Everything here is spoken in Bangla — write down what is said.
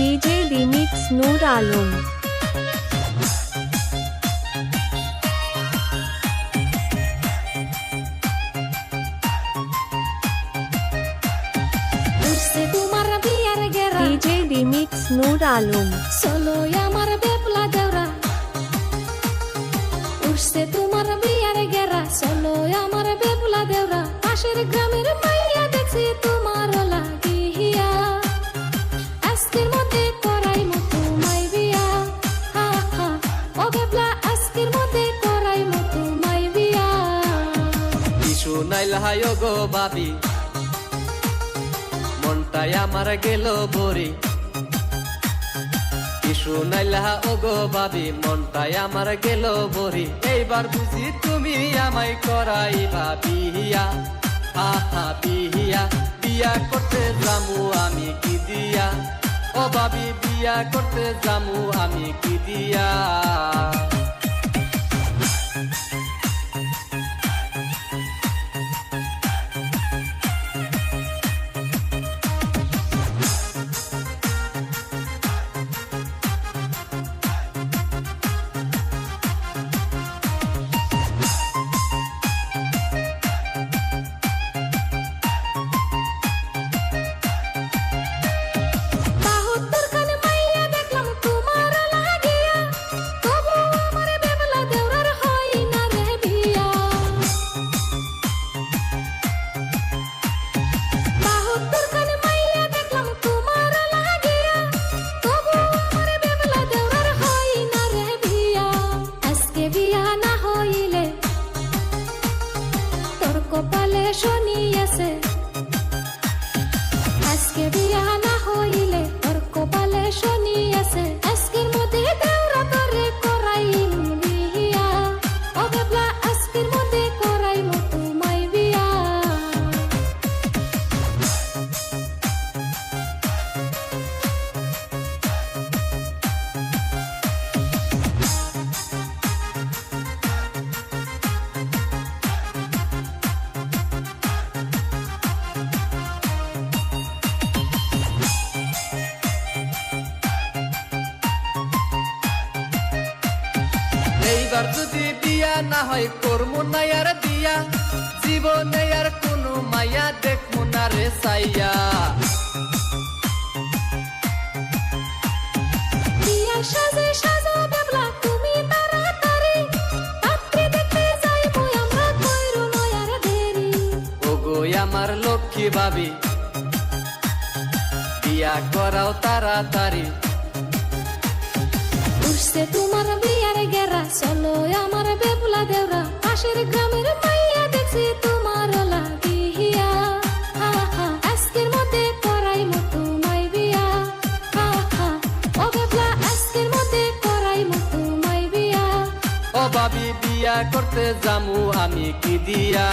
ডিজে রিমিক্স নূর আলম। তোমার বিয়ার গেরা ডিজে রিমিক্স নূর আলম। চলো আমার বেপলা দেওরা উঠছে তোমার বিয়ার গেরা, চলো আমার বেপলা দেওরা। পাশের গ্রামের মাইয়া দেখছি তোমার লাগিয়া, আজকের মধ্যে করাই মতো মাই বিয়া। হা হা ও বেপলা, আজকের মধ্যে করাই মতো মাই বিয়া। কিছু নাইলা গো ভাবি, মনটাই আমার গেল ভরি। কিছু নাইলা গো ভাবি, মনটাই আমার গেল ভরি। এইবার বুঝি তুমি আমায় করাই ভাবিয়া। আহা বিয়া, বিয়া করতে যামু আমি কি দিয়া। ও ভাবি বিয়া করতে যামু আমি কি দিয়া। কপালে শনি আছে, আজকে বিয়া না হইলে তোর কপালে শনি আছে। আজকের মধ্যে দেওরা তোরে করাই বিয়া। ও বেপলা, আজকের মধ্যে করাই মতো মাই বিয়া। এইবার যদি বিয়া না হয় করমু না আর দিয়া। জীবনে আর কোনো মায়া দেখমু না রে সাইয়া। বিয়া সাজে সাজো বেপলা তুমি তাড়াতাড়ি, পাত্রী দেখতে যাইবো আমরা, কইরো না আর দেরি। ওগো আমার লক্ষ্মী ভাবি, বিয়া করাও তাড়াতাড়ি। উঠছে তোমার বিয়ার গেরা, চলো আমার বেপলা দেওরা। পাশের গ্রামের মাইয়া দেখছি তোমার লাগিয়া। হা হা আজকের মধ্যে করাই মতো মাই বিয়া। হা হা ও বেপলা, আজকের মধ্যে করাই মতো মাই বিয়া। ও ভাবি বিয়া করতে যামু আমি কি দিয়া।